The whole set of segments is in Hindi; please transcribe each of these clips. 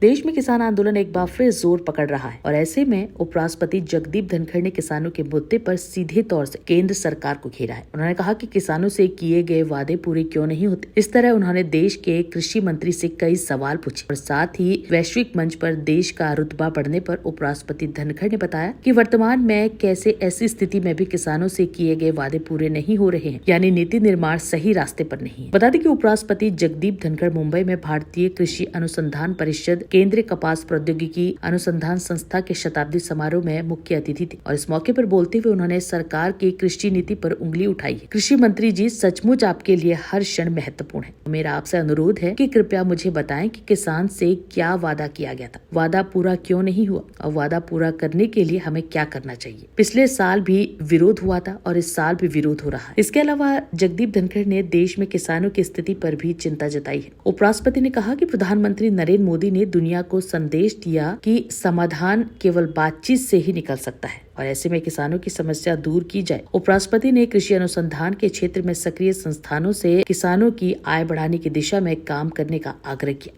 देश में किसान आंदोलन एक बार फिर जोर पकड़ रहा है और ऐसे में उपराष्ट्रपति जगदीप धनखड़ ने किसानों के मुद्दे पर सीधे तौर से केंद्र सरकार को घेरा है। उन्होंने कहा कि किसानों से किए गए वादे पूरे क्यों नहीं होते। इस तरह उन्होंने देश के कृषि मंत्री से कई सवाल पूछे और साथ ही वैश्विक मंच पर देश का रुतबा बढ़ने पर उपराष्ट्रपति धनखड़ ने बताया कि वर्तमान में कैसे ऐसी स्थिति में भी किसानों से किए गए वादे पूरे नहीं हो रहे हैं, यानी नीति निर्माण सही रास्ते पर नहीं है। बता दें कि उपराष्ट्रपति जगदीप धनखड़ मुंबई में भारतीय कृषि अनुसंधान परिषद केंद्रीय कपास प्रौद्योगिकी अनुसंधान संस्था के शताब्दी समारोह में मुख्य अतिथि थे और इस मौके पर बोलते हुए उन्होंने सरकार की कृषि नीति पर उंगली उठाई है। कृषि मंत्री जी, सचमुच आपके लिए हर क्षण महत्वपूर्ण है। मेरा आपसे अनुरोध है कि कृपया मुझे बताएं कि किसान से क्या वादा किया गया था, वादा पूरा क्यों नहीं हुआ और वादा पूरा करने के लिए हमें क्या करना चाहिए। पिछले साल भी विरोध हुआ था और इस साल भी विरोध हो रहा है। इसके अलावा जगदीप धनखड़ ने देश में किसानों की स्थिति पर भी चिंता जताई है। उपराष्ट्रपति ने कहा कि प्रधानमंत्री नरेंद्र मोदी ने दुनिया को संदेश दिया कि समाधान केवल बातचीत से ही निकल सकता है और ऐसे में किसानों की समस्या दूर की जाए। उपराष्ट्रपति ने कृषि अनुसंधान के क्षेत्र में सक्रिय संस्थानों से किसानों की आय बढ़ाने की दिशा में काम करने का आग्रह किया।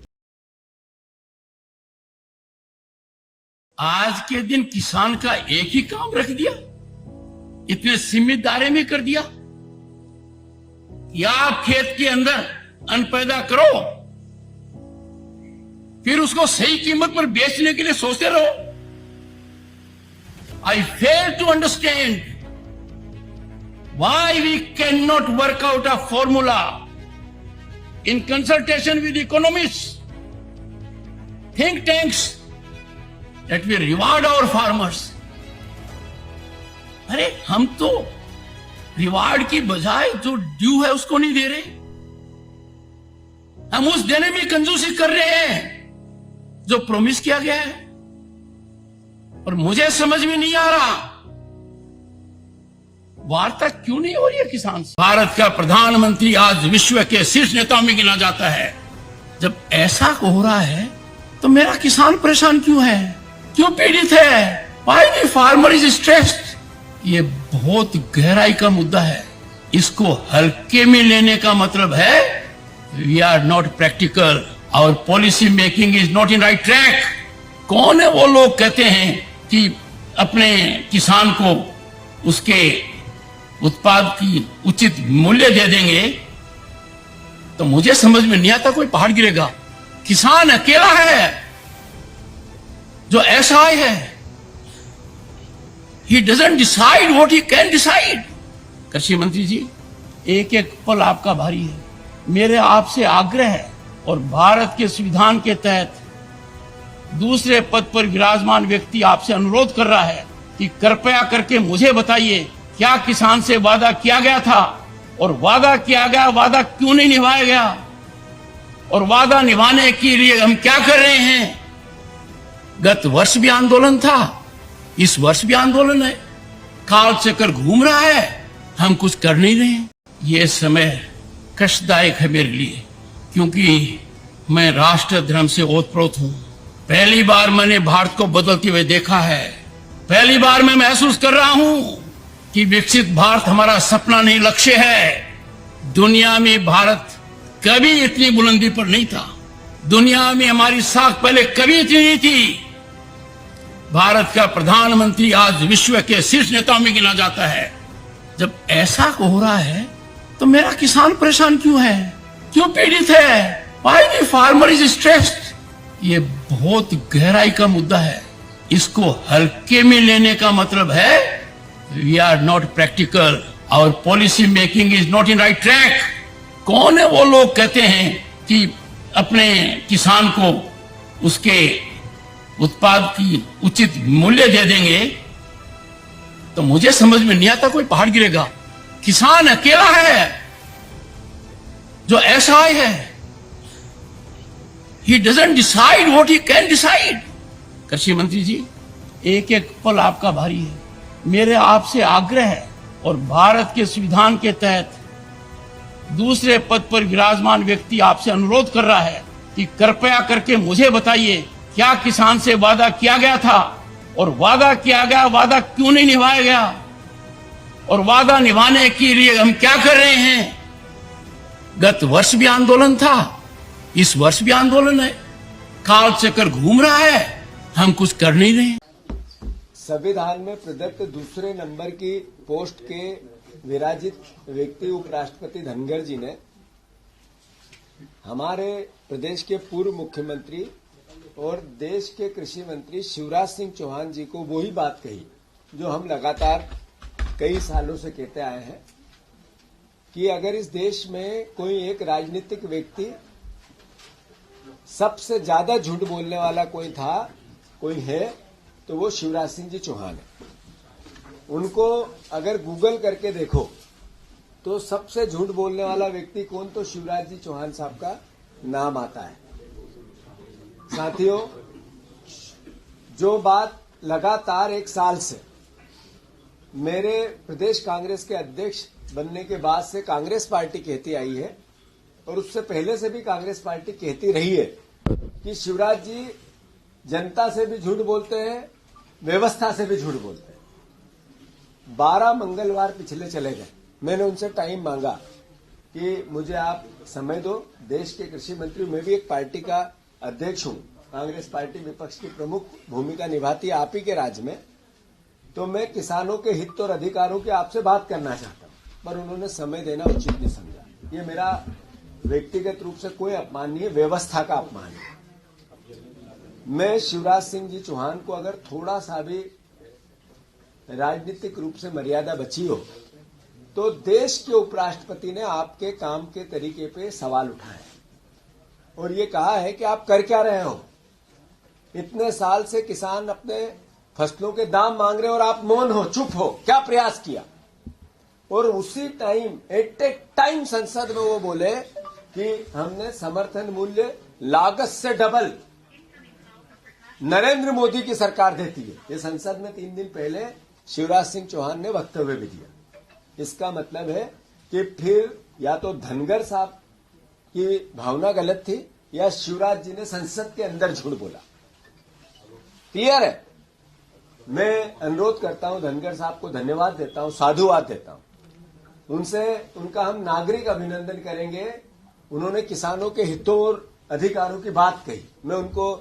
आज के दिन किसान का एक ही काम रख दिया, इतने सीमित दायरे में कर दिया कि आप खेत के अंदर अन्न पैदा करो, फिर उसको सही कीमत पर बेचने के लिए सोचते रहो। I fail to understand why we cannot work out a formula in consultation with economists, think tanks, that we reward our farmers. अरे हम तो रिवार्ड की बजाय जो ड्यू है उसको नहीं दे रहे, हम उस देने में कंजूसी कर रहे हैं जो प्रॉमिस किया गया है। और मुझे समझ में नहीं आ रहा वार्ता क्यों नहीं हो रही है किसान से। भारत का प्रधानमंत्री आज विश्व के शीर्ष नेताओं में गिना जाता है। जब ऐसा हो रहा है तो मेरा किसान परेशान क्यों है, क्यों पीड़ित है? Why the farmer is stressed? ये बहुत गहराई का मुद्दा है। इसको हल्के में लेने का मतलब है we are not practical, our policy making is not in right track. कौन है वो लोग कहते हैं कि अपने किसान को उसके उत्पाद की उचित मूल्य दे देंगे, तो मुझे समझ में नहीं आता कोई पहाड़ गिरेगा। किसान अकेला है जो ऐसा है, he doesn't decide what he can decide। कृषि मंत्री जी, एक एक पल आपका भारी है। मेरे आपसे आग्रह है और भारत के संविधान के तहत दूसरे पद पर विराजमान व्यक्ति आपसे अनुरोध कर रहा है कि कृपया करके मुझे बताइए क्या किसान से वादा किया गया था और वादा किया गया वादा क्यों नहीं निभाया गया और वादा निभाने के लिए हम क्या कर रहे हैं। गत वर्ष भी आंदोलन था, इस वर्ष भी आंदोलन है, काल चक्कर घूम रहा है, हम कुछ कर नहीं रहे हैं। ये समय कष्टदायक है मेरे लिए, क्योंकि मैं राष्ट्र धर्म से ओतप्रोत हूं। पहली बार मैंने भारत को बदलते हुए देखा है। पहली बार मैं महसूस कर रहा हूं कि विकसित भारत हमारा सपना नहीं, लक्ष्य है। दुनिया में भारत कभी इतनी बुलंदी पर नहीं था, दुनिया में हमारी साख पहले कभी इतनी नहीं थी। भारत का प्रधानमंत्री आज विश्व के शीर्ष नेताओं में गिना जाता है। जब ऐसा हो रहा है तो मेरा किसान परेशान क्यों है, क्यों पीड़ित है? Why the farmer is stressed? ये बहुत गहराई का मुद्दा है। इसको हल्के में लेने का मतलब है we are not practical, our policy making is not in right track. कौन है वो लोग कहते हैं कि अपने किसान को उसके उत्पाद की उचित मूल्य दे देंगे, तो मुझे समझ में नहीं आता कोई पहाड़ गिरेगा। किसान अकेला है जो ऐसा है, he doesn't decide what he can decide। कृषि मंत्री जी, एक एक पल आपका भारी है। मेरे आपसे आग्रह है और भारत के संविधान के तहत दूसरे पद पर विराजमान व्यक्ति आपसे अनुरोध कर रहा है कि कृपया करके मुझे बताइए क्या किसान से वादा किया गया था और वादा किया गया वादा क्यों नहीं निभाया गया और वादा निभाने के लिए हम क्या कर रहे हैं। गत वर्ष भी आंदोलन था, इस वर्ष भी आंदोलन है, काल चक्कर घूम रहा है, हम कुछ कर नहीं रहे। संविधान में प्रदत्त दूसरे नंबर की पोस्ट के विराजित व्यक्ति उपराष्ट्रपति धनखड़ जी ने हमारे प्रदेश के पूर्व मुख्यमंत्री और देश के कृषि मंत्री शिवराज सिंह चौहान जी को वही बात कही जो हम लगातार कई सालों से कहते आए हैं कि अगर इस देश में कोई एक राजनीतिक व्यक्ति सबसे ज्यादा झूठ बोलने वाला कोई है तो वो शिवराज सिंह जी चौहान है। उनको अगर गूगल करके देखो तो सबसे झूठ बोलने वाला व्यक्ति कौन, तो शिवराज जी चौहान साहब का नाम आता है। साथियों, जो बात लगातार एक साल से मेरे प्रदेश कांग्रेस के अध्यक्ष बनने के बाद से कांग्रेस पार्टी कहती आई है और उससे पहले से भी कांग्रेस पार्टी कहती रही है कि शिवराज जी जनता से भी झूठ बोलते हैं, व्यवस्था से भी झूठ बोलते हैं। 12 मंगलवार पिछले चले गए, मैंने उनसे टाइम मांगा कि मुझे आप समय दो, देश के कृषि मंत्री, मैं भी एक पार्टी का अध्यक्ष हूं, कांग्रेस पार्टी विपक्ष की प्रमुख भूमिका निभाती है आप ही के राज्य में, तो मैं किसानों के हित और अधिकारों की आपसे बात करना चाहता हूं। पर उन्होंने समय देना उचित नहीं समझा। ये मेरा व्यक्तिगत रूप से कोई अपमान नहीं है, व्यवस्था का अपमान है। मैं शिवराज सिंह जी चौहान को अगर थोड़ा सा भी राजनीतिक रूप से मर्यादा बची हो तो देश के उपराष्ट्रपति ने आपके काम के तरीके पे सवाल उठाए और ये कहा है कि आप कर क्या रहे हो। इतने साल से किसान अपने फसलों के दाम मांग रहे हैं और आप मौन हो, चुप हो, क्या प्रयास किया। और उसी टाइम एट ए टाइम संसद में वो बोले कि हमने समर्थन मूल्य लागत से डबल नरेंद्र मोदी की सरकार देती है। ये संसद में 3 दिन पहले शिवराज सिंह चौहान ने वक्तव्य भी दिया। इसका मतलब है कि फिर या तो धनखड़ साहब की भावना गलत थी या शिवराज जी ने संसद के अंदर झूठ बोला। क्लियर है। मैं अनुरोध करता हूं, धनखड़ साहब को धन्यवाद देता हूं, साधुवाद देता हूं। उनका हम नागरिक अभिनंदन करेंगे। उन्होंने किसानों के हितों और अधिकारों की बात कही। मैं उनको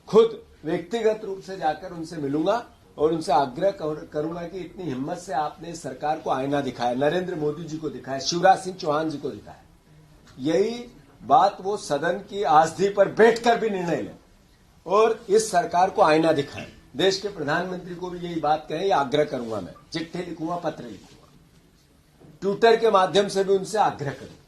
खुद व्यक्तिगत रूप से जाकर उनसे मिलूंगा और उनसे आग्रह करूंगा कि इतनी हिम्मत से आपने इस सरकार को आईना दिखाया, नरेंद्र मोदी जी को दिखाया, शिवराज सिंह चौहान जी को दिखाया। यही बात वो सदन की आसदी पर बैठकर भी निर्णय लें और इस सरकार को आईना दिखाएं। देश के प्रधानमंत्री को भी यही बात कहें, ये आग्रह करूंगा। मैं चिट्ठी लिखूंगा, पत्र लिखूंगा, ट्विटर के माध्यम से भी उनसे आग्रह करूंगा।